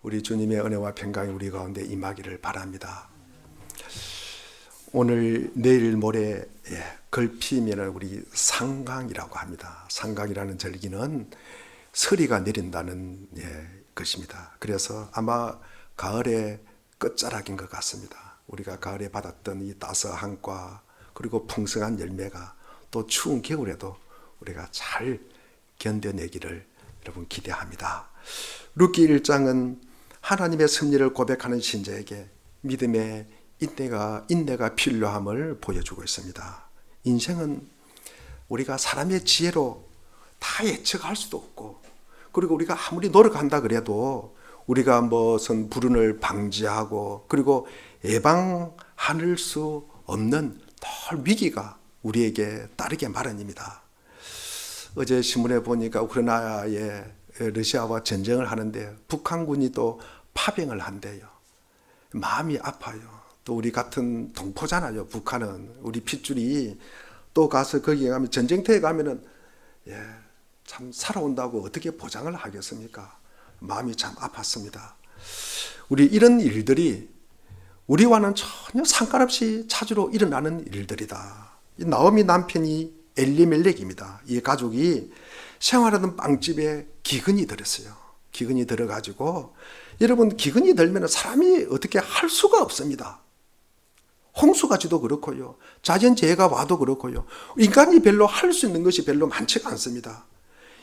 우리 주님의 은혜와 평강이 우리 가운데 임하기를 바랍니다. 오늘 내일 모레 걸피면 우리 상강이라고 합니다. 상강이라는 절기는 서리가 내린다는 것입니다. 그래서 아마 가을의 끝자락인 것 같습니다. 우리가 가을에 받았던 이 따스함과 그리고 풍성한 열매가 또 추운 겨울에도 우리가 잘 견뎌내기를 여러분 기대합니다. 룻기 1장은 하나님의 섭리를 고백하는 신자에게 믿음의 인내가 필요함을 보여주고 있습니다. 인생은 우리가 사람의 지혜로 다 예측할 수도 없고, 그리고 우리가 아무리 노력한다 그래도 우리가 무슨 불운을 방지하고 그리고 예방할 수 없는 늘 위기가 우리에게 따르게 마련입니다. 어제 신문에 보니까 우크라이나에 러시아와 전쟁을 하는데 북한군이 또 파병을 한대요. 마음이 아파요. 또 우리 같은 동포잖아요. 북한은 우리 핏줄이 또 가서 거기에 가면 전쟁터에 가면은 참 살아온다고 어떻게 보장을 하겠습니까? 마음이 참 아팠습니다. 우리 이런 일들이 우리와는 전혀 상관없이 찾으러 일어나는 일들이다. 이 나오미 남편이 엘리멜렉입니다. 이 가족이 생활하던 빵집에 기근이 들었어요. 기근이 들어가지고, 여러분 기근이 들면 사람이 어떻게 할 수가 없습니다. 홍수가지도 그렇고요. 자연재해가 와도 그렇고요. 인간이 별로 할 수 있는 것이 별로 많지가 않습니다.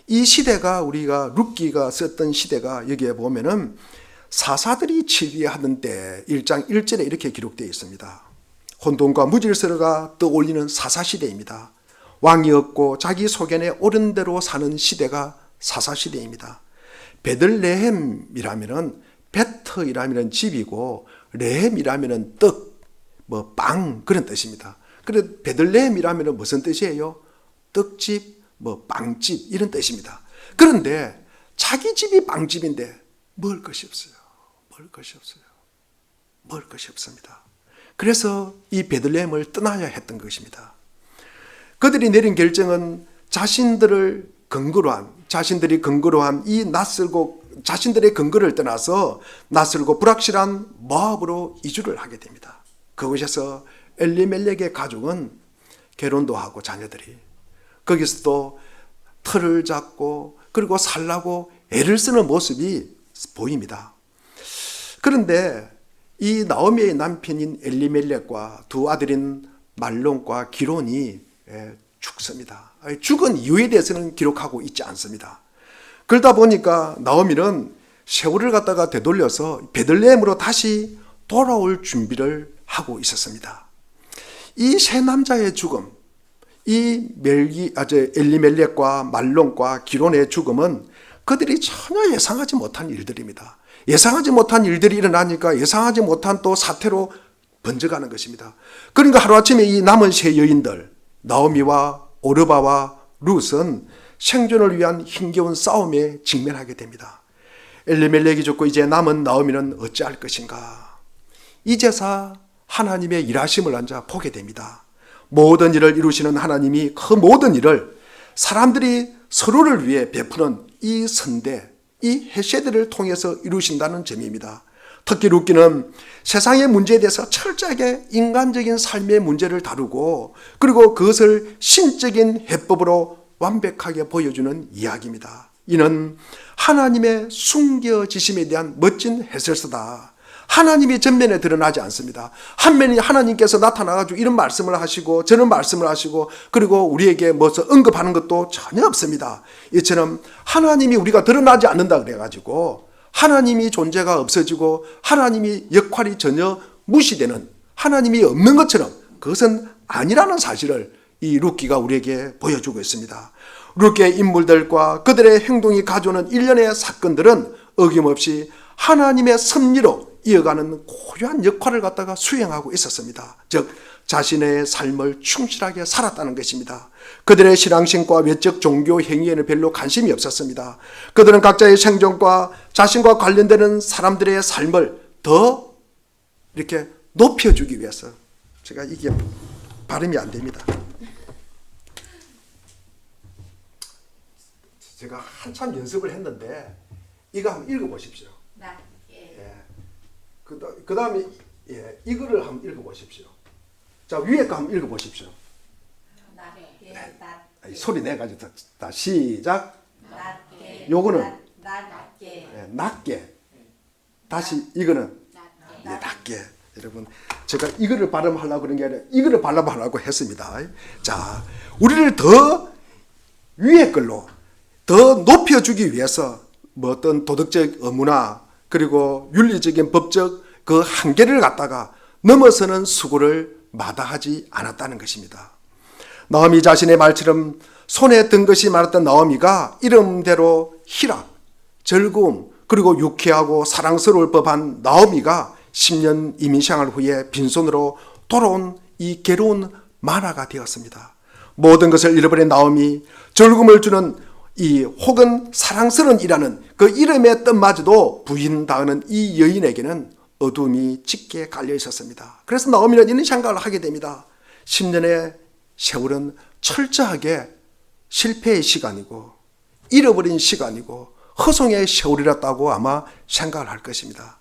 이 시대가 우리가 룻기가 썼던 시대가 여기에 보면은 사사들이 치리하던 때 1장 1절에 이렇게 기록되어 있습니다. 혼돈과 무질서가 떠올리는 사사시대입니다. 왕이 없고 자기 소견에 옳은 대로 사는 시대가 사사시대입니다. 베들레헴이라면은 베터이라면은 집이고 레헴이라면은 떡, 빵 그런 뜻입니다. 그래서 베들레헴이라면은 무슨 뜻이에요? 떡집, 빵집 이런 뜻입니다. 그런데 자기 집이 빵집인데 먹을 것이 없어요. 먹을 것이 없어요. 먹을 것이 없습니다. 그래서 이 베들레헴을 떠나야 했던 것입니다. 그들이 내린 결정은 자신들이 근거로 한 이 낯설고 자신들의 근거를 떠나서 낯설고 불확실한 모압으로 이주를 하게 됩니다. 그곳에서 엘리멜렉의 가족은 결혼도 하고 자녀들이 거기서도 틀을 잡고 그리고 살라고 애를 쓰는 모습이 보입니다. 그런데 이 나오미의 남편인 엘리멜렉과 두 아들인 말론과 기론이 죽습니다. 죽은 이유에 대해서는 기록하고 있지 않습니다. 그러다 보니까 나오미는 세월을 갖다가 되돌려서 베들레헴으로 다시 돌아올 준비를 하고 있었습니다. 이 세 남자의 죽음, 이 엘리멜렉과 말론과 기론의 죽음은 그들이 전혀 예상하지 못한 일들입니다. 예상하지 못한 일들이 일어나니까 예상하지 못한 또 사태로 번져가는 것입니다. 그러니까 하루아침에 이 남은 세 여인들 나오미와 오르바와 룻은 생존을 위한 힘겨운 싸움에 직면하게 됩니다. 엘리멜렉이 죽고 이제 남은 나오미는 어찌할 것인가. 이제서 하나님의 일하심을 앉아 보게 됩니다. 모든 일을 이루시는 하나님이 그 모든 일을 사람들이 서로를 위해 베푸는 이 선대, 이 헤세드를 통해서 이루신다는 점입니다. 특히 룻기는 세상의 문제에 대해서 철저하게 인간적인 삶의 문제를 다루고 그리고 그것을 신적인 해법으로 완벽하게 보여주는 이야기입니다. 이는 하나님의 숨겨지심에 대한 멋진 해설서다. 하나님이 전면에 드러나지 않습니다. 한면이 하나님께서 나타나가지고 이런 말씀을 하시고 저런 말씀을 하시고 그리고 우리에게 무엇을 언급하는 것도 전혀 없습니다. 이처럼 하나님이 우리가 드러나지 않는다 그래가지고 하나님이 존재가 없어지고 하나님이 역할이 전혀 무시되는 하나님이 없는 것처럼 그것은 아니라는 사실을 이 룻기가 우리에게 보여주고 있습니다. 룻기의 인물들과 그들의 행동이 가져오는 일련의 사건들은 어김없이 하나님의 섭리로 이어가는 고유한 역할을 갖다가 수행하고 있었습니다. 즉 자신의 삶을 충실하게 살았다는 것입니다. 그들의 신앙심과 외적 종교 행위에는 별로 관심이 없었습니다. 그들은 각자의 생존과 자신과 관련되는 사람들의 삶을 더 이렇게 높여주기 위해서, 제가 이게 발음이 안 됩니다. 제가 한참 연습을 했는데 이거 한번 읽어보십시오. 그 다음에 이거를 한번 읽어보십시오. 자, 위에 거 한번 읽어보십시오. 소리 내가지고 다 시작. 요거는 낮게. 다시 이거는 낮게. 여러분, 제가 이거를 발음하려고 그런 게 아니라 이거를 발음하려고 했습니다. 자, 우리를 더 위에 걸로 더 높여주기 위해서 뭐 어떤 도덕적 의무나 그리고 윤리적인 법적 그 한계를 갖다가 넘어서는 수고를 마다하지 않았다는 것입니다. 나오미 자신의 말처럼 손에 든 것이 많았던 나오미가 이름대로 희락, 즐거움, 그리고 유쾌하고 사랑스러울 법한 나오미가 10년 이민생활 후에 빈손으로 돌아온 이 괴로운 만화가 되었습니다. 모든 것을 잃어버린 나오미, 즐거움을 주는 이 혹은 사랑스러운 이라는 그 이름의 뜻마저도 부인당하는 이 여인에게는 어둠이 짙게 깔려 있었습니다. 그래서 나오미는 이런 생각을 하게 됩니다. 10년의 세월은 철저하게 실패의 시간이고 잃어버린 시간이고 허송의 세월이었다고 아마 생각을 할 것입니다.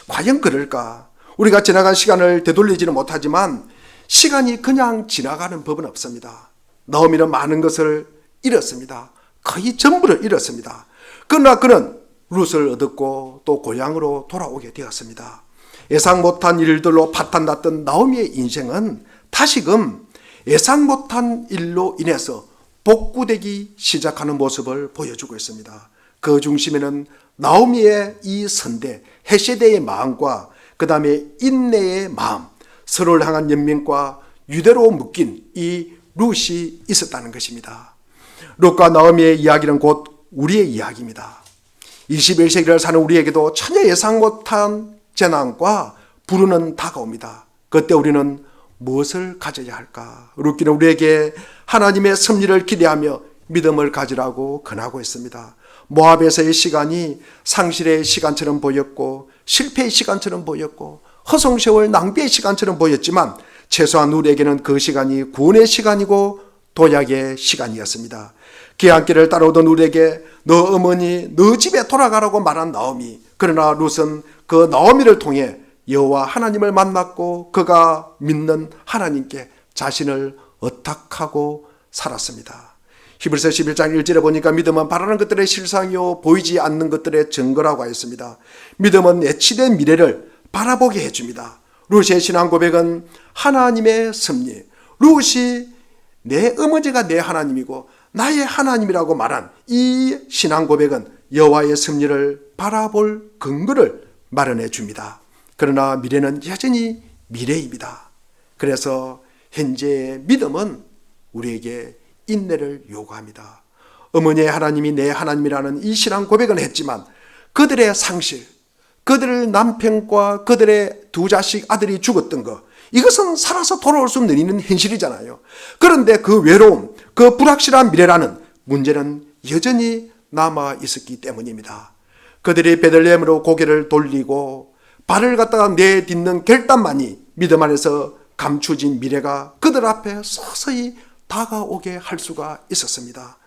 과연 그럴까? 우리가 지나간 시간을 되돌리지는 못하지만 시간이 그냥 지나가는 법은 없습니다. 나오미는 많은 것을 잃었습니다. 거의 전부를 잃었습니다. 그러나 그는 룻을 얻었고 또 고향으로 돌아오게 되었습니다. 예상 못한 일들로 파탄났던 나오미의 인생은 다시금 예상 못한 일로 인해서 복구되기 시작하는 모습을 보여주고 있습니다. 그 중심에는 나오미의 이 선대, 헤세대의 마음과 그 다음에 인내의 마음, 서로를 향한 연민과 유대로 묶인 이 룻이 있었다는 것입니다. 룻과 나오미의 이야기는 곧 우리의 이야기입니다. 21세기를 사는 우리에게도 전혀 예상 못한 재난과 불운은 다가옵니다. 그때 우리는 무엇을 가져야 할까? 룻기는 우리에게 하나님의 섭리를 기대하며 믿음을 가지라고 권하고 있습니다. 모압에서의 시간이 상실의 시간처럼 보였고 실패의 시간처럼 보였고 허송세월 낭비의 시간처럼 보였지만 최소한 우리에게는 그 시간이 구원의 시간이고 도약의 시간이었습니다. 귀환길을 따라오던 우리에게 너 어머니 너 집에 돌아가라고 말한 나오미, 그러나 룻은 그 나오미를 통해 여호와 하나님을 만났고 그가 믿는 하나님께 자신을 의탁하고 살았습니다. 히브리서 11장 1절에 보니까 믿음은 바라는 것들의 실상이요 보이지 않는 것들의 증거라고 하였습니다. 믿음은 예치된 미래를 바라보게 해줍니다. 룻의 신앙 고백은 하나님의 섭리, 룻이 내 어머니가 내 하나님이고 나의 하나님이라고 말한 이 신앙 고백은 여호와의 섭리를 바라볼 근거를 마련해 줍니다. 그러나 미래는 여전히 미래입니다. 그래서 현재의 믿음은 우리에게 인내를 요구합니다. 어머니의 하나님이 내 하나님이라는 이 신앙 고백은 했지만 그들의 상실, 그들의 남편과 그들의 두 자식 아들이 죽었던 것, 이것은 살아서 돌아올 수 없는 현실이잖아요. 그런데 그 외로움, 그 불확실한 미래라는 문제는 여전히 남아 있었기 때문입니다. 그들이 베들레헴으로 고개를 돌리고 발을 갖다가 내딛는 결단만이 믿음 안에서 감추진 미래가 그들 앞에 서서히 다가오게 할 수가 있었습니다.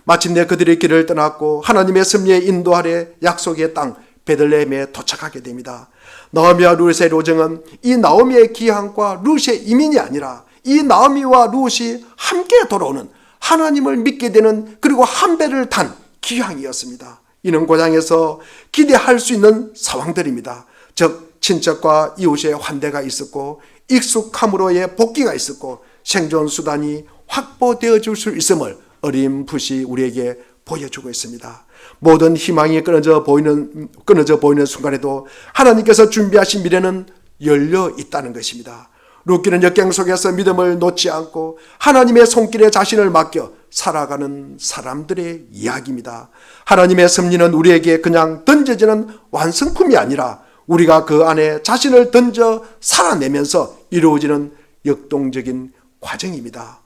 마침내 그들의 길을 떠났고 하나님의 섭리에 인도 아래 약속의 땅 베들레헴에 도착하게 됩니다. 나오미와 룻의 로정은 이 나오미의 귀향과 룻의 이민이 아니라 이 나오미와 룻이 함께 돌아오는 하나님을 믿게 되는 그리고 한 배를 탄 귀향이었습니다. 이는 고향에서 기대할 수 있는 상황들입니다. 즉 친척과 이웃의 환대가 있었고 익숙함으로의 복귀가 있었고 생존 수단이 확보되어 줄 수 있음을 어림풋이 우리에게 보여주고 있습니다. 모든 희망이 끊어져 보이는 순간에도 하나님께서 준비하신 미래는 열려 있다는 것입니다. 룻기는 역경 속에서 믿음을 놓지 않고 하나님의 손길에 자신을 맡겨 살아가는 사람들의 이야기입니다. 하나님의 섭리는 우리에게 그냥 던져지는 완성품이 아니라 우리가 그 안에 자신을 던져 살아내면서 이루어지는 역동적인 과정입니다.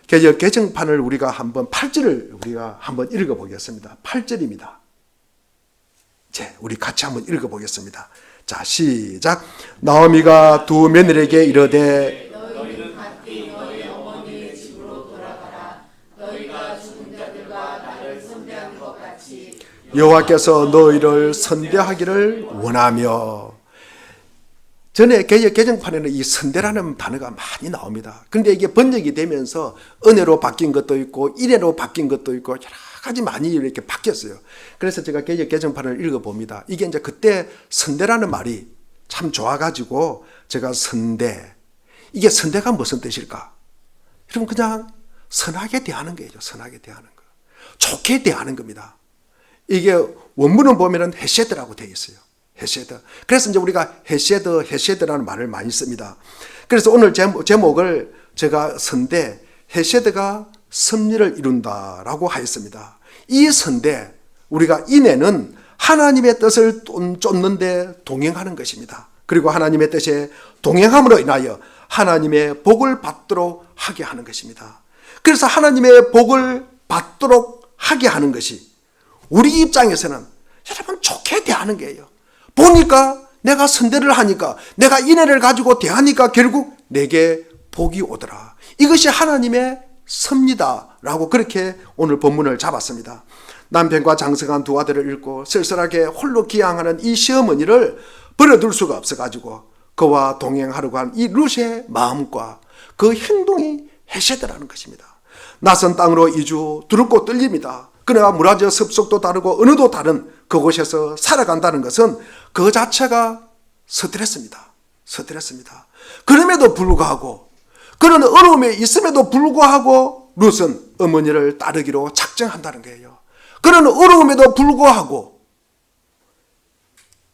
개정판을 우리가 한번 8절을 우리가 한번 읽어보겠습니다. 8절입니다. 우리 같이 한번 읽어보겠습니다. 자, 시작. 나오미가 두 며느리에게 이르되 너희는 각기 너희 어머니의 집으로 돌아가라. 너희가 죽은 자들과 나를 선대한 것 같이 여호와께서 너희를 선대하기를 원하며. 전에 개정판에는 이 선대라는 단어가 많이 나옵니다. 그런데 이게 번역이 되면서 은혜로 바뀐 것도 있고 이래로 바뀐 것도 있고 여러 가지 많이 이렇게 바뀌었어요. 그래서 제가 개정판을 읽어봅니다. 이게 이제 그때 선대라는 말이 참 좋아가지고 제가 선대, 이게 선대가 무슨 뜻일까? 여러분 그냥 선하게 대하는 거예요. 선하게 대하는 거. 좋게 대하는 겁니다. 이게 원문은 보면은 헤세드라고 되어 있어요. 헤세드. 그래서 이제 우리가 헤세드라는 말을 많이 씁니다. 그래서 오늘 제목을 제가 선대, 헤세드가 섭리를 이룬다라고 하였습니다. 이 선대, 우리가 인애는 하나님의 뜻을 쫓는데 동행하는 것입니다. 그리고 하나님의 뜻에 동행함으로 인하여 하나님의 복을 받도록 하게 하는 것입니다. 그래서 하나님의 복을 받도록 하게 하는 것이 우리 입장에서는 여러분 좋게 대하는 거예요. 보니까 내가 선대를 하니까 내가 인애를 가지고 대하니까 결국 내게 복이 오더라. 이것이 하나님의 섭리다라고 그렇게 오늘 본문을 잡았습니다. 남편과 장성한 두 아들을 잃고 쓸쓸하게 홀로 기양하는 이 시어머니를 버려둘 수가 없어가지고 그와 동행하려고 한 이 룻의 마음과 그 행동이 헤세드라는 것입니다. 낯선 땅으로 이주, 두렵고 떨립니다. 그러나 문화적 습속도 다르고 언어도 다른 그곳에서 살아간다는 것은 그 자체가 스트레스입니다. 그럼에도 불구하고, 그런 어려움에 있음에도 불구하고 룻은 어머니를 따르기로 작정한다는 거예요. 그런 어려움에도 불구하고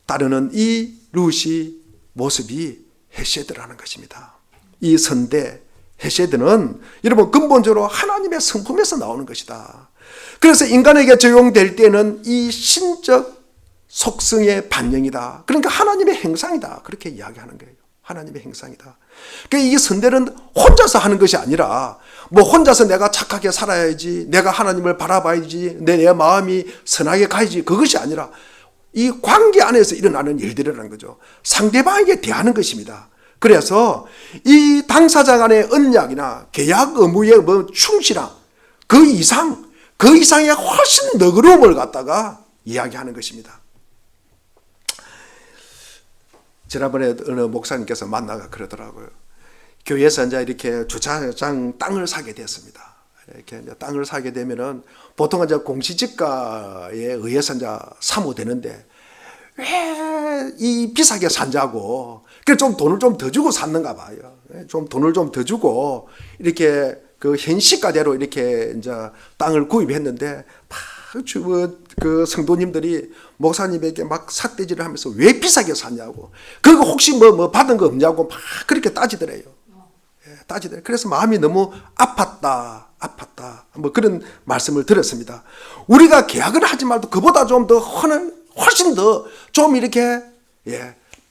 따르는 이 룻이 모습이 헤세드라는 것입니다. 이 선대, 헤세드는 여러분 근본적으로 하나님의 성품에서 나오는 것이다. 그래서 인간에게 적용될 때는 이 신적 속성의 반영이다. 그러니까 하나님의 행상이다. 그렇게 이야기하는 거예요. 하나님의 행상이다. 그러니까 이 선대는 혼자서 하는 것이 아니라 뭐 혼자서 내가 착하게 살아야지, 내가 하나님을 바라봐야지, 내 마음이 선하게 가야지, 그것이 아니라 이 관계 안에서 일어나는 일들이라는 거죠. 상대방에게 대하는 것입니다. 그래서 이 당사자 간의 언약이나 계약 의무에 충실함, 그 이상의 훨씬 너그러움을 갖다가 이야기하는 것입니다. 지난번에 어느 목사님께서 만나가 그러더라고요. 교회에서 이제 이렇게 주차장 땅을 사게 됐습니다. 이렇게 이제 땅을 사게 되면은 보통은 이제 공시지가에 의해서 이제 사모되는데 왜 이 비싸게 산자고, 그래서 좀 돈을 좀 더 주고 샀는가 봐요. 좀 돈을 좀 더 주고 이렇게 그 현시가대로 이렇게 이제 땅을 구입했는데 그 성도님들이 목사님에게 막 삿대질을 하면서 왜 비싸게 샀냐고, 그거 혹시 뭐 받은 거 없냐고 막 그렇게 따지더래요. 따지더래요. 그래서 마음이 너무 아팠다. 뭐 그런 말씀을 들었습니다. 우리가 계약을 하지 말도 그보다 좀 더 훨씬 더 좀 이렇게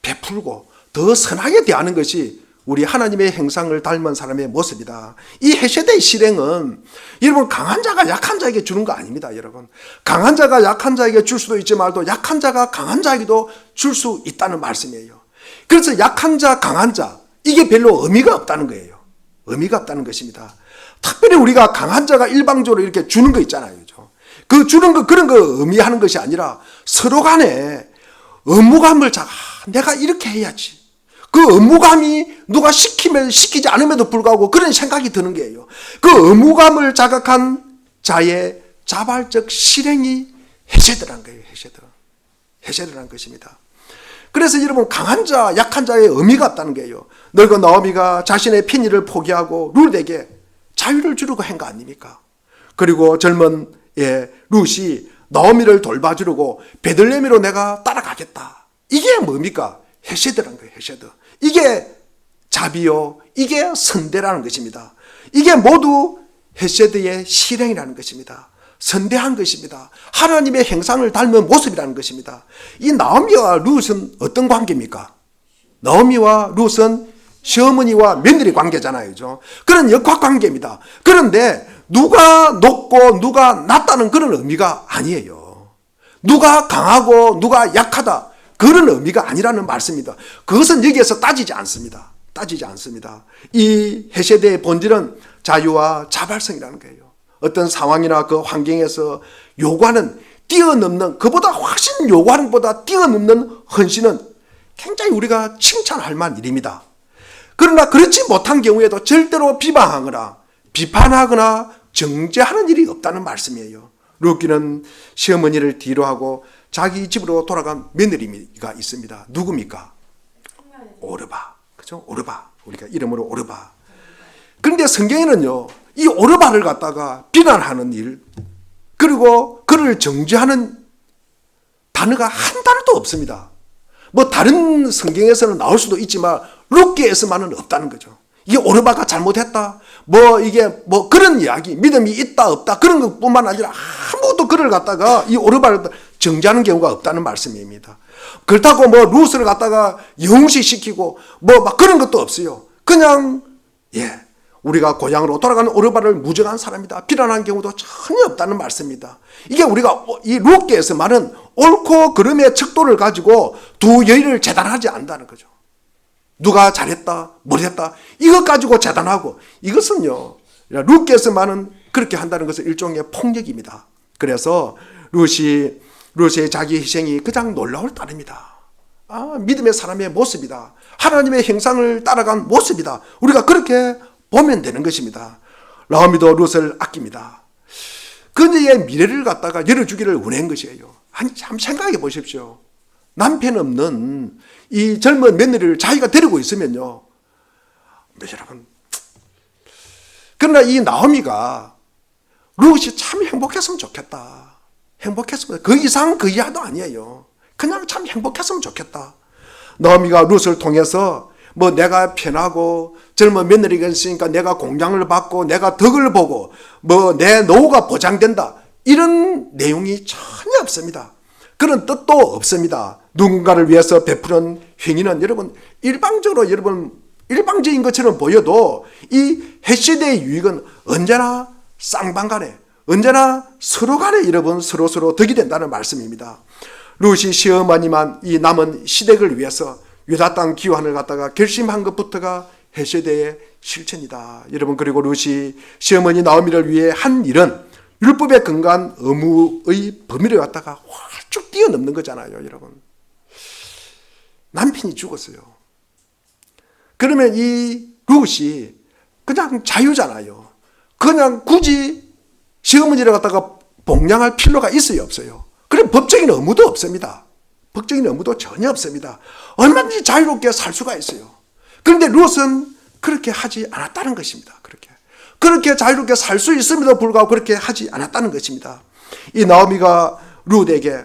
베풀고 더 선하게 대하는 것이 우리 하나님의 행상을 닮은 사람의 모습이다. 이 헤세드의 실행은 여러분 강한 자가 약한 자에게 주는 거 아닙니다. 여러분 강한 자가 약한 자에게 줄 수도 있지 말도 약한 자가 강한 자에게도 줄 수 있다는 말씀이에요. 그래서 약한 자, 강한 자, 이게 별로 의미가 없다는 거예요. 의미가 없다는 것입니다. 특별히 우리가 강한 자가 일방적으로 이렇게 주는 거 있잖아요. 그죠? 그 주는 거, 그런 거 의미하는 것이 아니라 서로 간에 의무감을 내가 이렇게 해야지. 그 의무감이 누가 시키지 않음에도 불구하고 그런 생각이 드는 거예요. 그 의무감을 자각한 자의 자발적 실행이 헤세드라는 거예요. 헤세드라는 것입니다. 그래서 여러분 강한 자, 약한 자의 의미가 없다는 거예요. 늙은 나오미가 자신의 편의를 포기하고 룻에게 자유를 주려고 한 거 아닙니까? 그리고 젊은 룻이 나오미를 돌봐주려고 베들레헴으로 내가 따라가겠다. 이게 뭡니까? 헤세드라는 거예요. 헤세드. 이게 자비요, 이게 선대라는 것입니다. 이게 모두 헤세드의 실행이라는 것입니다. 선대한 것입니다. 하나님의 행상을 닮은 모습이라는 것입니다. 이 나오미와 룻은 어떤 관계입니까? 나오미와 룻은 시어머니와 며느리 관계잖아요. 그죠? 그런 역학 관계입니다. 그런데 누가 높고 누가 낮다는 그런 의미가 아니에요. 누가 강하고 누가 약하다, 그런 의미가 아니라는 말씀입니다. 그것은 여기에서 따지지 않습니다. 이 헤세드의 본질은 자유와 자발성이라는 거예요. 어떤 상황이나 그 환경에서 요구하는, 뛰어넘는, 그보다 훨씬 요구하는 것보다 뛰어넘는 헌신은 굉장히 우리가 칭찬할 만한 일입니다. 그러나 그렇지 못한 경우에도 절대로 비방하거나 비판하거나 정죄하는 일이 없다는 말씀이에요. 룻기는 시어머니를 뒤로하고 자기 집으로 돌아간 며느리가 있습니다. 누굽니까? 오르바. 그죠? 오르바. 우리가 이름으로 오르바. 그런데 성경에는요, 이 오르바를 갖다가 비난하는 일, 그리고 그를 정죄하는 단어가 한 단어도 없습니다. 뭐 다른 성경에서는 나올 수도 있지만 룻기에서만은 없다는 거죠. 이게 오르바가 잘못했다, 뭐 이게 뭐 그런 이야기, 믿음이 있다 없다 그런 것뿐만 아니라 아무도 그를 갖다가 이 오르바를 정죄하는 경우가 없다는 말씀입니다. 그렇다고 뭐 룻을 갖다가 영시시키고 뭐 막 그런 것도 없어요. 그냥 우리가 고향으로 돌아가는 오르바를 무정한 사람이다 비난하는 경우도 전혀 없다는 말씀입니다. 이게 우리가 이 룻기에서 말은 옳고 그름의 척도를 가지고 두 여인을 재단하지 않는다는 거죠. 누가 잘했다 못했다 이것 가지고 재단하고, 이것은요 룻기에서만은 그렇게 한다는 것은 일종의 폭력입니다. 그래서 룻의 자기 희생이 가장 놀라울 따름이다. 믿음의 사람의 모습이다. 하나님의 형상을 따라간 모습이다. 우리가 그렇게 보면 되는 것입니다. 나오미도 룻을 아낍니다. 그녀의 미래를 갖다가 열어주기를 원한 것이에요. 아니 참 생각해 보십시오. 남편 없는 이 젊은 며느리를 자기가 데리고 있으면요, 여러분, 그러나 이 나오미가 룻이 참 행복했으면 좋겠다. 행복했으면, 그 이상 그 이하도 아니에요. 그냥 참 행복했으면 좋겠다. 나오미가 룻을 통해서 뭐 내가 편하고 젊은 며느리가 있으니까 내가 공장을 받고 내가 덕을 보고 뭐 내 노후가 보장된다, 이런 내용이 전혀 없습니다. 그런 뜻도 없습니다. 누군가를 위해서 베푸는 행위는 여러분 일방적인 것처럼 보여도 이 햇시대의 유익은 언제나 쌍방간에, 언제나 서로 간에 여러분 서로 덕이 된다는 말씀입니다. 룻이 시어머니만 이 남은 시댁을 위해서 유다 땅 기환을 갖다가 결심한 것부터가 햇시대의 실천이다. 여러분, 그리고 룻이 시어머니 나오미를 위해 한 일은 율법에 근거한 의무의 범위를 갖다가 활쭉 뛰어넘는 거잖아요. 여러분, 남편이 죽었어요. 그러면 이 룻이 그냥 자유잖아요. 그냥 굳이 시어머니를 갖다가 복양할 필요가 있어요, 없어요? 그럼 법적인 의무도 없습니다. 법적인 의무도 전혀 없습니다. 얼마든지 자유롭게 살 수가 있어요. 그런데 룻은 그렇게 하지 않았다는 것입니다. 그렇게 자유롭게 살 수 있음에도 불구하고 그렇게 하지 않았다는 것입니다. 이 나오미가 룻에게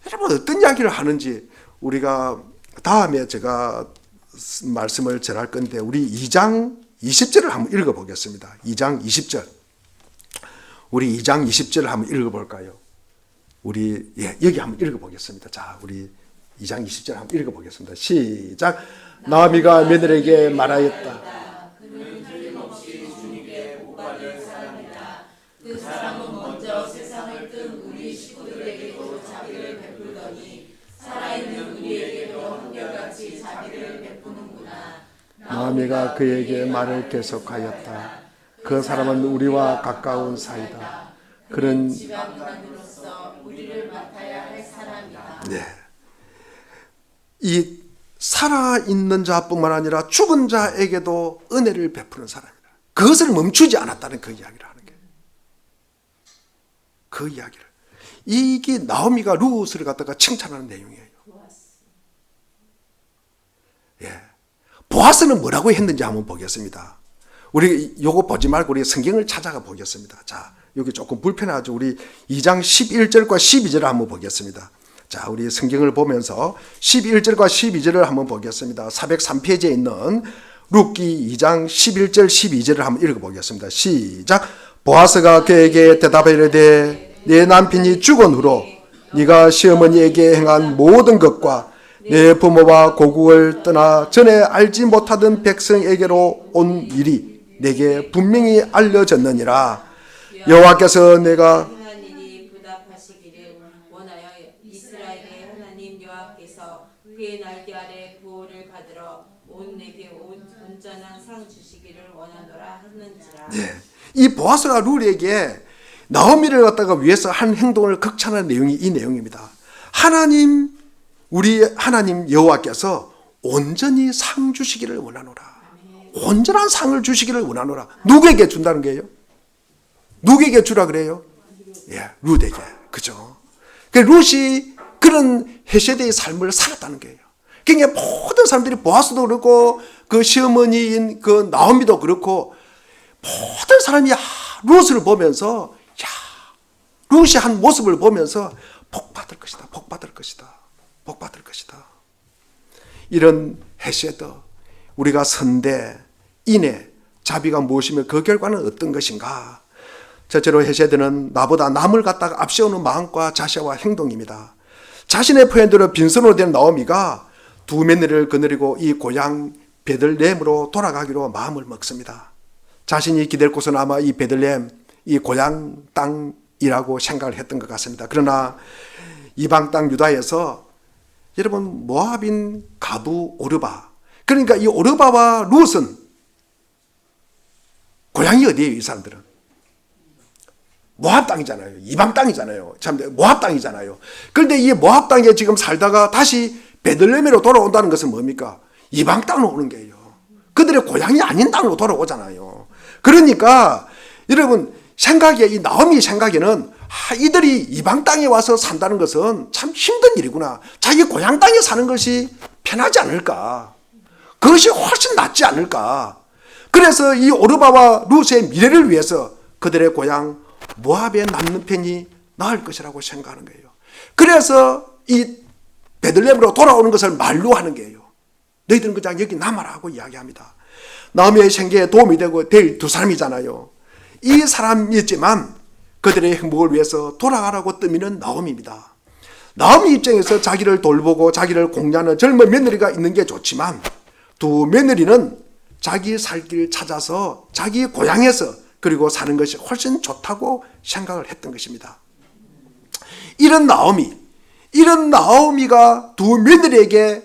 여러분 어떤 이야기를 하는지 우리가 다음에 제가 말씀을 전할 건데, 우리 2장 20절을 한번 읽어보겠습니다. 2장 20절. 우리 2장 20절을 한번 읽어볼까요? 우리 여기 한번 읽어보겠습니다. 자, 우리 2장 20절 한번 읽어보겠습니다. 시작. 나오미가 며느리에게 말하였다. 그는 틀림없이 주님께 복받을 사람이다. 그 사람은 먼저 세상을 뜬 우리 식구들에게도 자비를 베풀더니 살아있는 우리에게도 한결같이 자비를 베푸는구나. 나오미가 그에게 말을 계속하였다. 그 사람은 우리와 가까운 사이다. 그는 지방간으로서 우리를 맡아야 할 사람이다. 이 살아있는 자뿐만 아니라 죽은 자에게도 은혜를 베푸는 사람이다. 그것을 멈추지 않았다는 그 이야기를 하는 거예요. 그 이야기를. 이게 나오미가 룻을 갖다가 칭찬하는 내용이에요. 보아스는 뭐라고 했는지 한번 보겠습니다. 우리 요거 보지 말고 우리 성경을 찾아가 보겠습니다. 자, 여기 조금 불편하죠. 우리 2장 11절과 12절을 한번 보겠습니다. 자, 우리 성경을 보면서 11절과 12절을 한번 보겠습니다. 403페이지에 있는 룻기 2장 11절 12절을 한번 읽어보겠습니다. 시작. 보아스가 그에게 대답하여 이르되 내 남편이 죽은 후로 네가 시어머니에게 행한 모든 것과 내 부모와 고국을 떠나 전에 알지 못하던 백성에게로 온 일이 내게 분명히 알려졌느니라. 여호와께서 내가 하나님이 부답하시기를 원하여 이스라엘의 하나님 여호와께서 그의 날개 아래 보호를 받으러 온 내게 온전한 상 주시기를 원하노라 하는지라. 이 보아스가 룻에게 나오미를 갖다가 위해서 한 행동을 극찬하는 내용이 이 내용입니다. 우리 하나님 여호와께서 온전히 상 주시기를 원하노라. 온전한 상을 주시기를 원하노라. 누구에게 준다는 거예요? 누구에게 주라 그래요? 예, 룻에게. 그죠? 그 룻이 그런 헤세드의 삶을 살았다는 거예요. 그러니까 모든 사람들이 보아스도 그렇고 그 시어머니인 그 나오미도 그렇고 모든 사람이 룻을 보면서 룻이 한 모습을 보면서 복받을 것이다. 복받을 것이다. 복받을 것이다. 이런 헤세드, 우리가 선대, 인애, 자비가 무엇이며 그 결과는 어떤 것인가? 첫째로 헤세드는 나보다 남을 갖다가 앞세우는 마음과 자세와 행동입니다. 자신의 표현대로 빈손으로 된 나오미가 두 며느리를 거느리고 이 고향 베들레헴으로 돌아가기로 마음을 먹습니다. 자신이 기댈 곳은 아마 이 베들레헴, 이 고향 땅이라고 생각을 했던 것 같습니다. 그러나 이방 땅 유다에서 여러분 모압인 가부 오르바, 그러니까 이 오르바와 룻은 고향이 어디예요? 이 사람들은 모압 땅이잖아요. 이방 땅이잖아요. 참 모압 땅이잖아요. 그런데 이 모압 땅에 지금 살다가 다시 베들레헴으로 돌아온다는 것은 뭡니까? 이방 땅으로 오는 거예요. 그들의 고향이 아닌 땅으로 돌아오잖아요. 그러니까 여러분 생각에, 이 나오미 생각에는 이들이 이방 땅에 와서 산다는 것은 참 힘든 일이구나. 자기 고향 땅에 사는 것이 편하지 않을까? 그것이 훨씬 낫지 않을까? 그래서 이 오르바와 룻의 미래를 위해서 그들의 고향 모압에 남는 편이 나을 것이라고 생각하는 거예요. 그래서 이 베들레헴으로 돌아오는 것을 만류하는 거예요. 너희들은 그냥 여기 남아라 하고 이야기합니다. 나오미의 생계에 도움이 되고 될 두 사람이잖아요. 이 사람이지만 그들의 행복을 위해서 돌아가라고 떠미는 나오미입니다. 나오미 입장에서 자기를 돌보고 자기를 공략하는 젊은 며느리가 있는 게 좋지만 두 며느리는 자기 살 길 찾아서 자기 고향에서 그리고 사는 것이 훨씬 좋다고 생각을 했던 것입니다. 이런 나오미가 두 며느리에게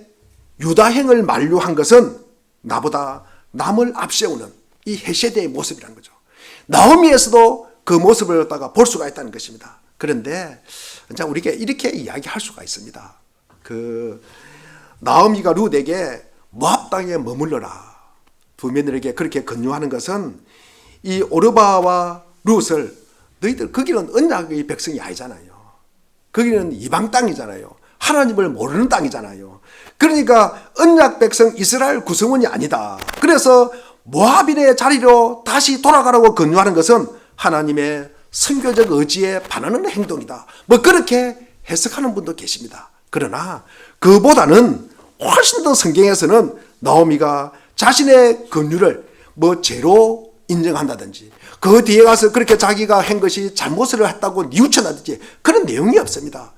유다행을 만류한 것은 나보다 남을 앞세우는 이 헤세드의 모습이라는 거죠. 나오미에서도 그 모습을 갖다가 볼 수가 있다는 것입니다. 그런데 우리가 이렇게 이야기할 수가 있습니다. 나오미가 룻에게 모압 땅에 머물러라, 두 며느리에게 그렇게 권유하는 것은 이 오르바와 룻을 너희들 거기는 언약의 백성이 아니잖아요. 거기는 이방 땅이잖아요. 하나님을 모르는 땅이잖아요. 그러니까 언약 백성 이스라엘 구성원이 아니다. 그래서 모압인의 자리로 다시 돌아가라고 권유하는 것은 하나님의 선교적 의지에 반하는 행동이다. 그렇게 해석하는 분도 계십니다. 그러나 그보다는 훨씬 더 성경에서는 나오미가 자신의 권유를 죄로 인정한다든지 그 뒤에 가서 그렇게 자기가 한 것이 잘못을 했다고 뉘우쳐나든지 그런 내용이 없습니다.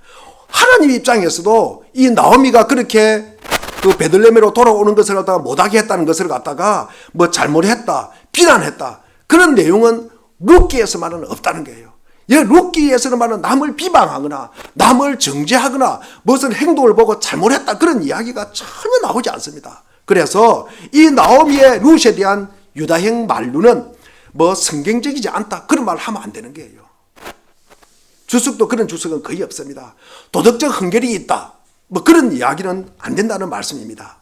하나님 입장에서도 이 나오미가 그렇게 그 베들레헴으로 돌아오는 것을 갖다가 못하게 했다는 것을 갖다가 잘못했다, 비난했다, 그런 내용은 룻기에서만은 없다는 거예요. 룻기에서는 남을 비방하거나 남을 정죄하거나 무슨 행동을 보고 잘못했다 그런 이야기가 전혀 나오지 않습니다. 그래서 이 나오미의 룻에 대한 유다행 만류는 성경적이지 않다 그런 말을 하면 안 되는 거예요. 주석도 그런 주석은 거의 없습니다. 도덕적 흥결이 있다 그런 이야기는 안 된다는 말씀입니다.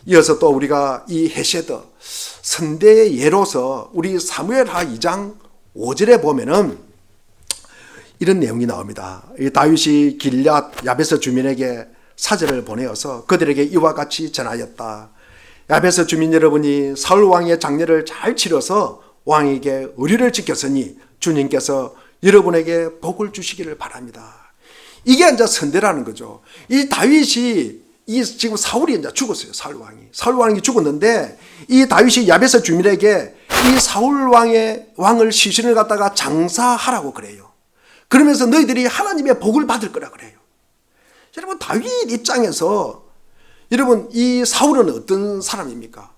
이어서 또 우리가 이 헤세드 선대의 예로서 우리 사무엘하 2장 5절에 보면은 이런 내용이 나옵니다. 다윗이 길앗 야베스 주민에게 사절을 보내어서 그들에게 이와 같이 전하였다. 야베스 주민 여러분이 사울 왕의 장례를 잘 치러서 왕에게 의리를 지켰으니 주님께서 여러분에게 복을 주시기를 바랍니다. 이게 이제 선대라는 거죠. 이 다윗이 지금 사울이 이제 죽었어요. 사울 왕이 죽었는데 이 다윗이 야베스 주민에게 이 사울 왕을 시신을 갖다가 장사하라고 그래요. 그러면서 너희들이 하나님의 복을 받을 거라 그래요. 여러분 다윗 입장에서 여러분 이 사울은 어떤 사람입니까?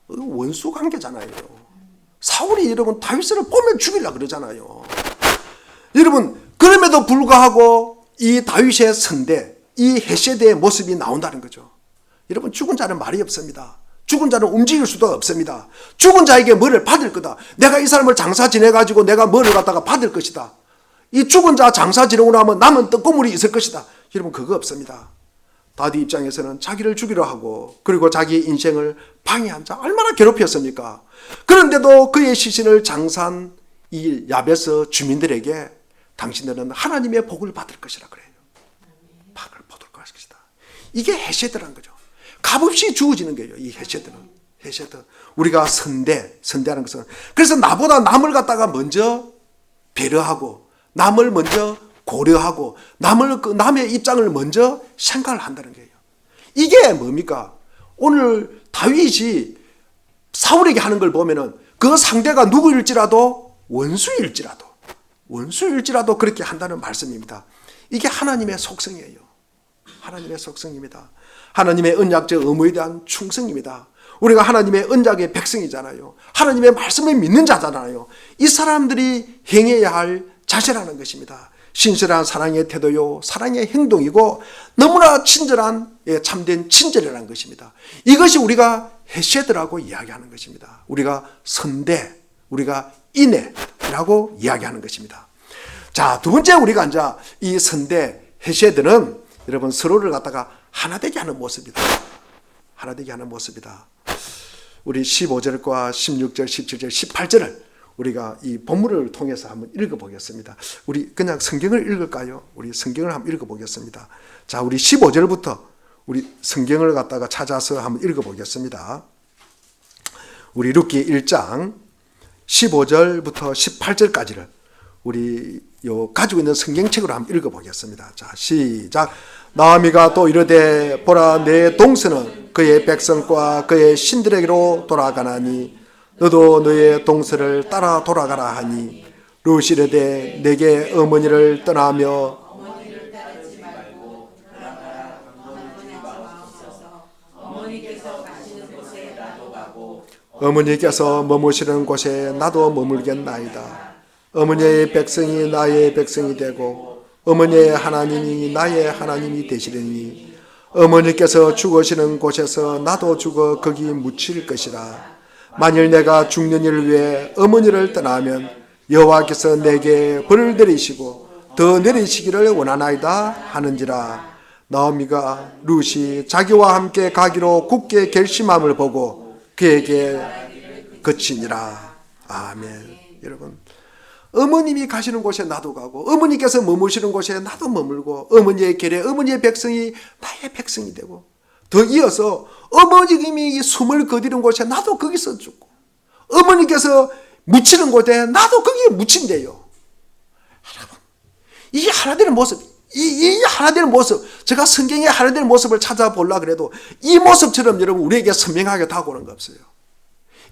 원수 관계잖아요. 사울이 여러분 다윗을 보면 죽이려고 그러잖아요. 여러분 그럼에도 불구하고 이 다윗의 선대, 이 헤세드의 모습이 나온다는 거죠. 여러분 죽은 자는 말이 없습니다. 죽은 자는 움직일 수도 없습니다. 죽은 자에게 뭐를 받을 거다. 내가 이 사람을 장사 지내가지고 내가 뭐를 갖다가 받을 것이다. 이 죽은 자 장사 지내고 나면 남은 떡고물이 있을 것이다. 여러분 그거 없습니다. 다윗 입장에서는 자기를 죽이려 하고 그리고 자기 인생을 방해한 자 얼마나 괴롭혔습니까? 그런데도 그의 시신을 장사한 이 야베스 주민들에게 당신들은 하나님의 복을 받을 것이라 그래요. 복을 받을 것이다. 이게 헤세드란 거죠. 값없이 주어지는 거예요. 이 헤세드는. 헤세드. 우리가 선대하는 것은 그래서 나보다 남을 갖다가 먼저 배려하고 남을 먼저 고려하고 남의 입장을 먼저 생각을 한다는 거예요. 이게 뭡니까? 오늘 다윗이 사울에게 하는 걸 보면은 그 상대가 누구일지라도 원수일지라도 그렇게 한다는 말씀입니다. 이게 하나님의 속성이에요. 하나님의 속성입니다. 하나님의 언약적 의무에 대한 충성입니다. 우리가 하나님의 언약의 백성이잖아요. 하나님의 말씀을 믿는 자잖아요. 이 사람들이 행해야 할 자세라는 것입니다. 신실한 사랑의 태도요, 사랑의 행동이고 너무나 친절한 참된 친절이라는 것입니다. 이것이 우리가 헤세드라고 이야기하는 것입니다. 우리가 선대, 우리가 인애라고 이야기하는 것입니다. 자, 두 번째 우리가 이제 이 선대, 헤세드는 여러분 서로를 갖다가 하나 되게 하는 모습이다. 하나 되게 하는 모습이다. 우리 15절과 16절, 17절, 18절을 우리가 이 본문을 통해서 한번 읽어보겠습니다. 우리 그냥 성경을 읽을까요? 우리 성경을 한번 읽어보겠습니다. 자, 우리 15절부터 우리 성경을 갖다가 찾아서 한번 읽어보겠습니다. 우리 룻기 1장 15절부터 18절까지를 우리 가지고 있는 성경책으로 한번 읽어보겠습니다. 자, 시작. 나오미가 또 이르되 보라 내 동서는 그의 백성과 그의 신들에게로 돌아가나니 너도 너의 동서를 따라 돌아가라 하니 룻이 이르되 내게 어머니를 떠나며 어머니를 따르지 말고 돌아가라. 너는 마음없어서 어머니께서 가시는 곳에 나도 가고 어머니께서 머무시는 곳에 나도 머물겠나이다. 어머니의 백성이 나의 백성이 되고 어머니의 하나님이 나의 하나님이 되시리니 어머니께서 죽으시는 곳에서 나도 죽어 거기 묻힐 것이라. 만일 내가 죽는 일을 위해 어머니를 떠나면 여호와께서 내게 벌을 내리시고 더 내리시기를 원하나이다 하는지라. 나오미가 룻이 자기와 함께 가기로 굳게 결심함을 보고 그에게 그치니라. 아멘. 여러분, 어머님이 가시는 곳에 나도 가고 어머니께서 머무시는 곳에 나도 머물고 어머니의 결에 어머니의 백성이 나의 백성이 되고 더 이어서 어머님이 숨을 거두는 곳에 나도 거기서 죽고 어머니께서 묻히는 곳에 나도 거기에 묻힌대요. 여러분, 이게 하나 되는 모습, 이 하나 되는 모습, 제가 성경에 하나 되는 모습을 찾아보려고 그래도 이 모습처럼 여러분 우리에게 선명하게 다가오는 거 없어요.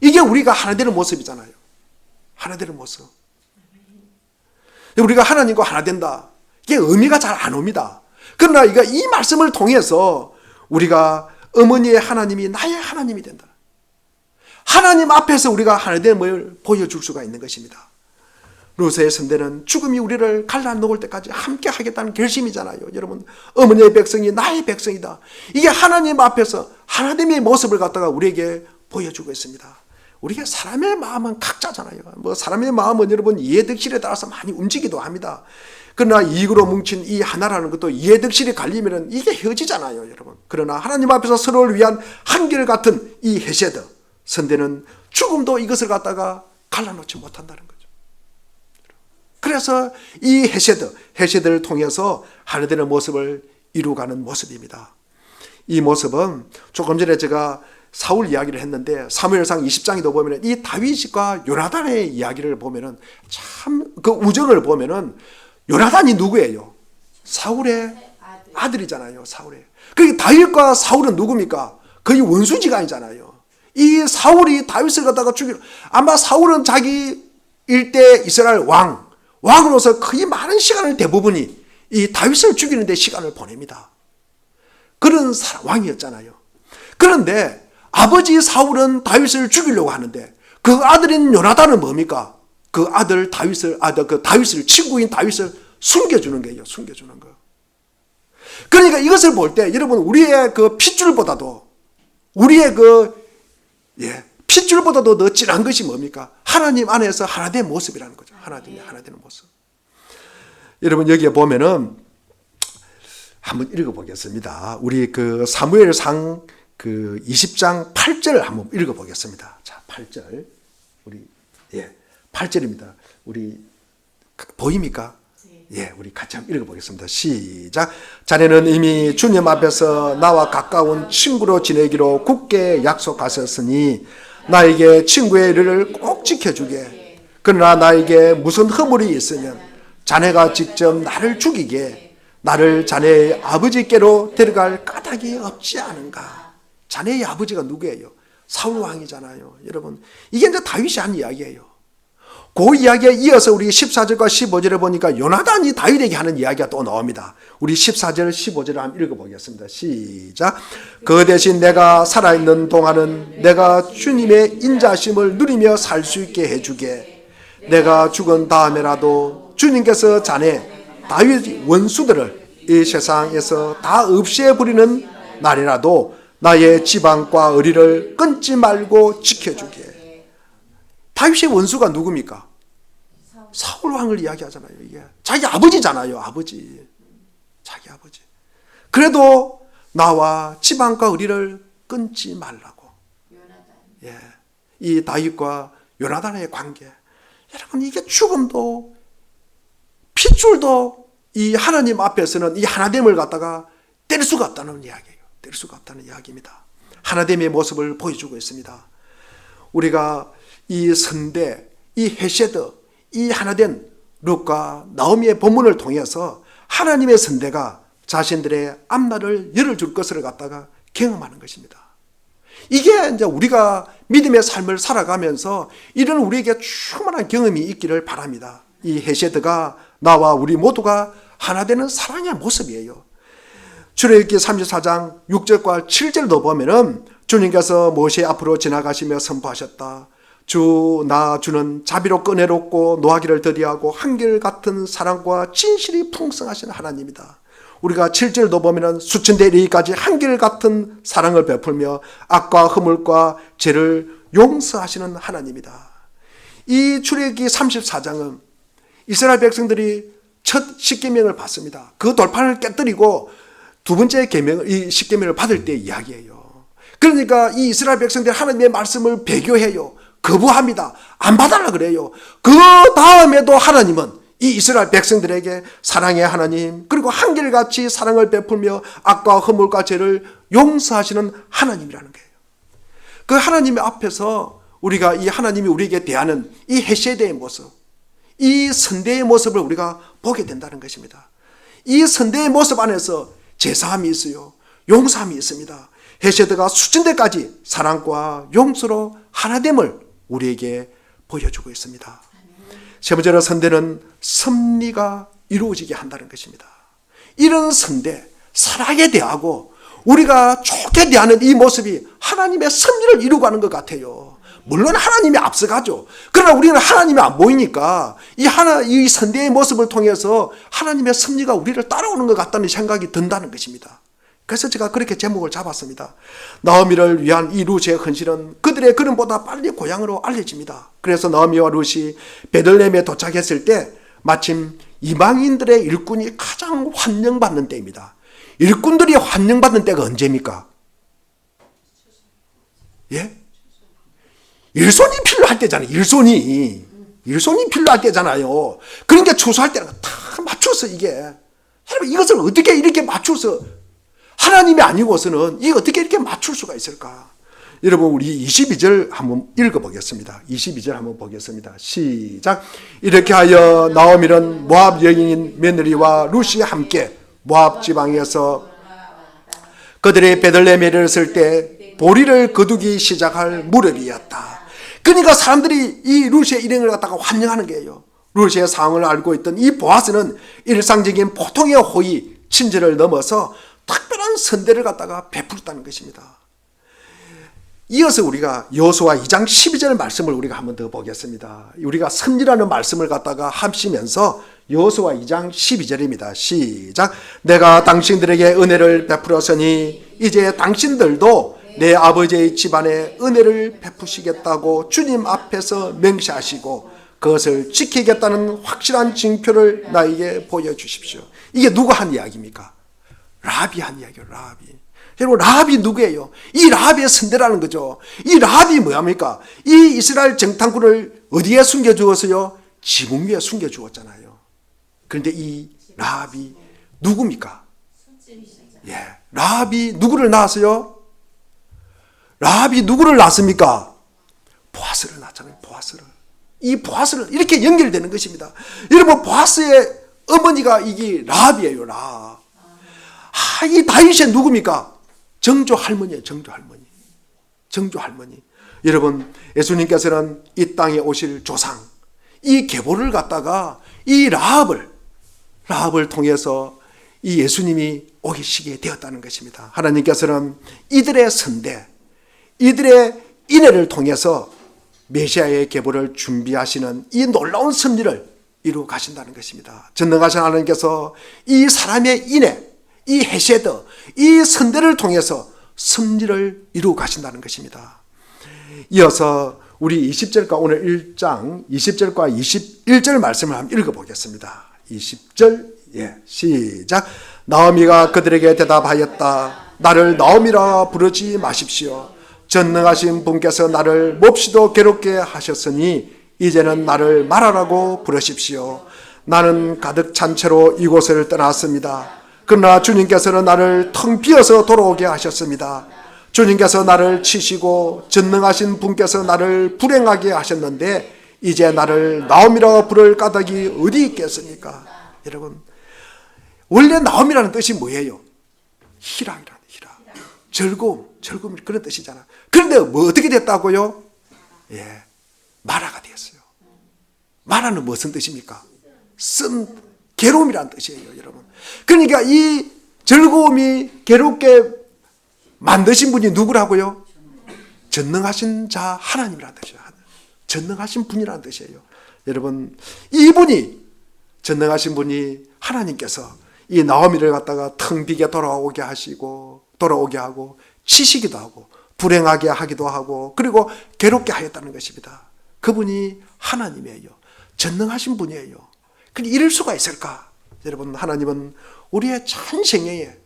이게 우리가 하나 되는 모습이잖아요. 하나 되는 모습. 우리가 하나님과 하나 된다. 이게 의미가 잘 안 옵니다. 그러나 이 말씀을 통해서 우리가 어머니의 하나님이 나의 하나님이 된다. 하나님 앞에서 우리가 하나됨을 보여줄 수가 있는 것입니다. 룻의 선대는 죽음이 우리를 갈라놓을 때까지 함께 하겠다는 결심이잖아요. 여러분, 어머니의 백성이 나의 백성이다. 이게 하나님 앞에서 하나됨의 모습을 갖다가 우리에게 보여주고 있습니다. 우리가 사람의 마음은 각자잖아요. 사람의 마음은 여러분 이해득실에 따라서 많이 움직이기도 합니다. 그러나 이익으로 뭉친 이 하나라는 것도 이해득실이 갈리면 이게 헤어지잖아요, 여러분. 그러나 하나님 앞에서 서로를 위한 한결같은 이 헤세드, 선대는 죽음도 이것을 갖다가 갈라놓지 못한다는 거죠. 그래서 이 헤세드를 통해서 하나 되는 모습을 이루어가는 모습입니다. 이 모습은 조금 전에 제가 사울 이야기를 했는데 사무엘상 20장에도 보면 이 다윗과 요나단의 이야기를 보면 참 그 우정을 보면 요나단이 누구예요? 사울의 아들이잖아요. 사울의. 그리고 다윗과 사울은 누굽니까? 거의 원수지간이잖아요. 이 사울이 다윗을 갖다가 죽이려, 아마 사울은 자기 일대 이스라엘 왕으로서 거의 많은 시간을 대부분이 이 다윗을 죽이는 데 시간을 보냅니다. 그런 왕이었잖아요. 그런데 아버지 사울은 다윗을 죽이려고 하는데 그 아들인 요나단은 뭡니까? 그 아들 다윗을 친구인 다윗을 숨겨주는 거예요. 숨겨주는 거. 그러니까 이것을 볼 때 여러분 우리의 그 핏줄보다도 핏줄보다도 더 진한 것이 뭡니까? 하나님 안에서 하나 된 모습이라는 거죠. 하나 되는 모습. 여러분 여기에 보면은 한번 읽어보겠습니다. 우리 그 사무엘상 그 20장 8절을 한번 읽어보겠습니다. 자, 8절. 우리, 8절입니다. 우리, 보입니까? 우리 같이 한번 읽어보겠습니다. 시작. 자네는 이미 주님 앞에서 나와 가까운 친구로 지내기로 굳게 약속하셨으니 나에게 친구의 일을 꼭 지켜주게. 그러나 나에게 무슨 허물이 있으면 자네가 직접 나를 죽이게 나를 자네의 아버지께로 데려갈 까닭이 없지 않은가. 자네의 아버지가 누구예요? 사울 왕이잖아요. 여러분, 이게 이제 다윗이 한 이야기예요. 그 이야기에 이어서 우리 14절과 15절에 보니까 요나단이 다윗에게 하는 이야기가 또 나옵니다. 우리 14절, 15절을 한번 읽어보겠습니다. 시작. 그 대신 내가 살아있는 동안은 내가 주님의 인자심을 누리며 살 수 있게 해주게. 내가 죽은 다음에라도 주님께서 자네 다윗 원수들을 이 세상에서 다 없애버리는 날이라도 나의 지방과 의리를 끊지 말고 지켜주게. 다윗의 원수가 누굽니까? 사울 왕을 이야기하잖아요. 이게 자기 아버지잖아요. 아버지. 자기 아버지. 그래도 나와 지방과 의리를 끊지 말라고. 이 다윗과 요나단의 관계. 여러분, 이게 죽음도 핏줄도 이 하나님 앞에서는 이 하나됨을 갖다가 뗄 수가 없다는 이야기예요. 뗄 수가 없다는 이야기입니다. 하나됨의 모습을 보여주고 있습니다. 우리가 이 선대, 이 헤세드, 이 하나된 룻과 나오미의 본문을 통해서 하나님의 선대가 자신들의 앞날을 열어줄 것을 갖다가 경험하는 것입니다. 이게 이제 우리가 믿음의 삶을 살아가면서 이런 우리에게 충만한 경험이 있기를 바랍니다. 이 헤세드가 나와 우리 모두가 하나 되는 사랑의 모습이에요. 출애굽기 34장 6절과 7절도 보면은 주님께서 모세 앞으로 지나가시며 선포하셨다. 주는 자비롭고 은혜롭고 노하기를 더디하고 한결같은 사랑과 진실이 풍성하신 하나님이다. 우리가 7절도 보면은 수천대 이르기까지 한결같은 사랑을 베풀며 악과 허물과 죄를 용서하시는 하나님이다. 이 출애굽기 34장은 이스라엘 백성들이 첫 십계명을 받습니다. 그 돌판을 깨뜨리고 두 번째 계명을, 이 십계명을 받을 때 이야기예요. 그러니까 이 이스라엘 백성들이 하나님의 말씀을 배교해요. 거부합니다. 안 받으려 그래요. 그 다음에도 하나님은 이 이스라엘 백성들에게 사랑의 하나님, 그리고 한결같이 사랑을 베풀며 악과 허물과 죄를 용서하시는 하나님이라는 거예요. 그 하나님의 앞에서 우리가 이 하나님이 우리에게 대하는 이 헤세드의 모습, 이 선대의 모습을 우리가 보게 된다는 것입니다. 이 선대의 모습 안에서 제사함이 있어요. 용서함이 있습니다. 헤세드가 수천대까지 사랑과 용서로 하나됨을 우리에게 보여주고 있습니다. 세 번째로 선대는 섭리가 이루어지게 한다는 것입니다. 이런 선대, 사랑에 대하고 우리가 좋게 대하는 이 모습이 하나님의 섭리를 이루고 가는 것 같아요. 물론 하나님이 앞서가죠. 그러나 우리는 하나님이 안 보이니까 이 선대의 모습을 통해서 하나님의 섭리가 우리를 따라오는 것 같다는 생각이 든다는 것입니다. 그래서 제가 그렇게 제목을 잡았습니다. 나오미를 위한 이 룻의 헌신은 그들의 걸음보다 빨리 고향으로 알려집니다. 그래서 나오미와 룻이 베들레헴에 도착했을 때 마침 이방인들의 일꾼이 가장 환영받는 때입니다. 일꾼들이 환영받는 때가 언제입니까? 예? 일손이 필요할 때잖아요. 일손이 필요할 때잖아요. 그러니까 추수할 때는 다 맞춰서 이게. 여러분, 이것을 어떻게 이렇게 맞춰서 하나님이 아니고서는 이게 어떻게 이렇게 맞출 수가 있을까? 여러분, 우리 22절 한번 읽어보겠습니다. 22절 한번 보겠습니다. 시작. 이렇게 하여 나오미는 모압 여인인 며느리와 룻이 함께 모압 지방에서 그들의 베들레헴에 이르렀을 때 보리를 거두기 시작할 무렵이었다. 그러니까 사람들이 이 룻의 일행을 갖다가 환영하는 거예요. 룻의 상황을 알고 있던 이 보아스는 일상적인 보통의 호의, 친절을 넘어서 특별한 선대를 갖다가 베풀었다는 것입니다. 이어서 우리가 여호수아 2장 12절 말씀을 우리가 한번 더 보겠습니다. 우리가 섭리라는 말씀을 갖다가 합치면서 여호수아 2장 12절입니다. 시작. 내가 당신들에게 은혜를 베풀었으니 이제 당신들도 내 아버지의 집안에 은혜를 베푸시겠다고 주님 앞에서 맹세하시고 그것을 지키겠다는 확실한 징표를 나에게 보여주십시오. 이게 누가 한 이야기입니까? 라합이 한 이야기예요. 라합이. 여러분 라합이 누구예요? 이 라합의 선대라는 거죠. 이 라합이 뭐합니까? 이 이스라엘 정탐꾼을 어디에 숨겨주었어요? 지붕 위에 숨겨주었잖아요. 그런데 이 라합이 누굽니까? 예, 라합이 누구를 낳았어요? 라합이 누구를 낳습니까? 보아스를 낳잖아요. 보아스를. 이 보아스를 이렇게 연결되는 것입니다. 여러분 보아스의 어머니가 이게 라합이에요. 라합. 이 다윗의 누굽니까? 정조 할머니예요. 정조 할머니. 정조 할머니. 여러분 예수님께서는 이 땅에 오실 조상 이 계보를 갖다가 이 라합을 통해서 이 예수님이 오시게 되었다는 것입니다. 하나님께서는 이들의 선대, 이들의 인애를 통해서 메시아의 계보를 준비하시는 이 놀라운 섭리를 이루어 가신다는 것입니다. 전능하신 하나님께서 이 사람의 인애, 이 헤세드, 이 선대를 통해서 섭리를 이루어 가신다는 것입니다. 이어서 우리 20절과 오늘 1장 20절과 21절 말씀을 한번 읽어보겠습니다. 20절 시작. 나오미가 그들에게 대답하였다. 나를 나오미라 부르지 마십시오. 전능하신 분께서 나를 몹시도 괴롭게 하셨으니 이제는 나를 마라라고 부르십시오. 나는 가득 찬 채로 이곳을 떠났습니다. 그러나 주님께서는 나를 텅 비어서 돌아오게 하셨습니다. 주님께서 나를 치시고 전능하신 분께서 나를 불행하게 하셨는데 이제 나를 나오미라 부를 까닭이 어디 있겠습니까? 여러분 원래 나오미라는 뜻이 뭐예요? 희락이라는 희락. 즐거움 그런 뜻이잖아. 그런데 뭐 어떻게 됐다고요? 예, 마라가 되었어요. 마라는 무슨 뜻입니까? 괴로움이라는 뜻이에요, 여러분. 그러니까 이 즐거움이 괴롭게 만드신 분이 누구라고요? 전능하신 자 하나님이라는 뜻이에요. 전능하신 분이라는 뜻이에요. 여러분, 이분이 전능하신 분이 하나님께서 이 나오미를 갖다가 텅 비게 돌아오게 하고 치시기도 하고 불행하게 하기도 하고 그리고 괴롭게 하였다는 것입니다. 그분이 하나님이에요. 전능하신 분이에요. 근데 이럴 수가 있을까? 여러분 하나님은 우리의 전생애에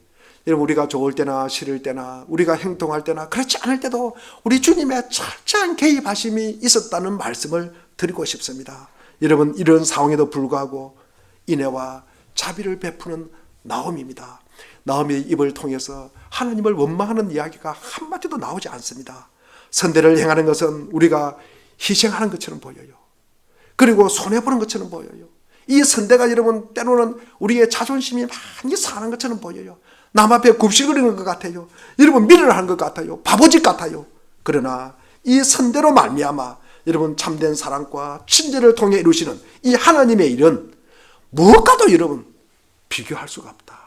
여러분 우리가 좋을 때나 싫을 때나 우리가 행동할 때나 그렇지 않을 때도 우리 주님의 철저한 개입하심이 있었다는 말씀을 드리고 싶습니다. 여러분 이런 상황에도 불구하고 인애와 자비를 베푸는 나오미입니다. 나오미의 입을 통해서 하나님을 원망하는 이야기가 한마디도 나오지 않습니다. 선대를 행하는 것은 우리가 희생하는 것처럼 보여요. 그리고 손해보는 것처럼 보여요. 이 선대가 여러분 때로는 우리의 자존심이 많이 상하는 것처럼 보여요. 남 앞에 굽실거리는 것 같아요. 여러분 밀어하는 것 같아요. 바보짓 같아요. 그러나 이 선대로 말미암아 여러분 참된 사랑과 친절을 통해 이루시는 이 하나님의 일은 무엇과도 여러분 비교할 수가 없다.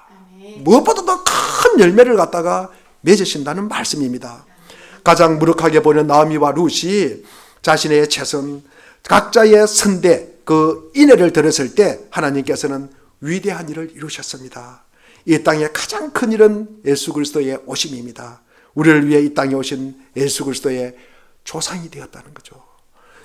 무엇보다도 큰 열매를 갖다가 맺으신다는 말씀입니다. 가장 무력하게 보는 나오미와 룻이 자신의 최선 각자의 선대 그 인애를 들었을 때 하나님께서는 위대한 일을 이루셨습니다. 이 땅의 가장 큰 일은 예수 그리스도의 오심입니다. 우리를 위해 이 땅에 오신 예수 그리스도의 조상이 되었다는 거죠.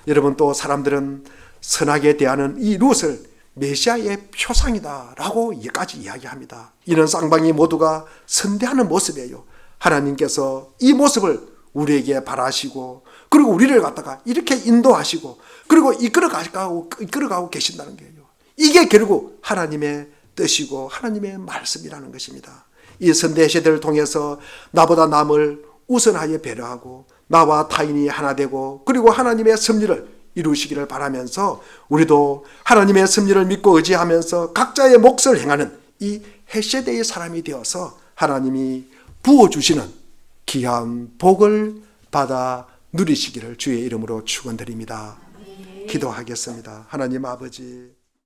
여러분 또 사람들은 선하게 대하는 이 룻을 메시아의 표상이다라고 여기까지 이야기합니다. 이런 쌍방이 모두가 선대하는 모습이에요. 하나님께서 이 모습을 우리에게 바라시고 그리고 우리를 갖다가 이렇게 인도하시고 그리고 이끌어가고 계신다는 거예요. 이게 결국 하나님의 뜻이고 하나님의 말씀이라는 것입니다. 이 선대 세대를 통해서 나보다 남을 우선하여 배려하고 나와 타인이 하나 되고 그리고 하나님의 섭리를 이루시기를 바라면서 우리도 하나님의 섭리를 믿고 의지하면서 각자의 몫을 행하는 이 헬세대의 사람이 되어서 하나님이 부어주시는 귀한 복을 받아 누리시기를 주의 이름으로 축원드립니다. 기도하겠습니다. 하나님 아버지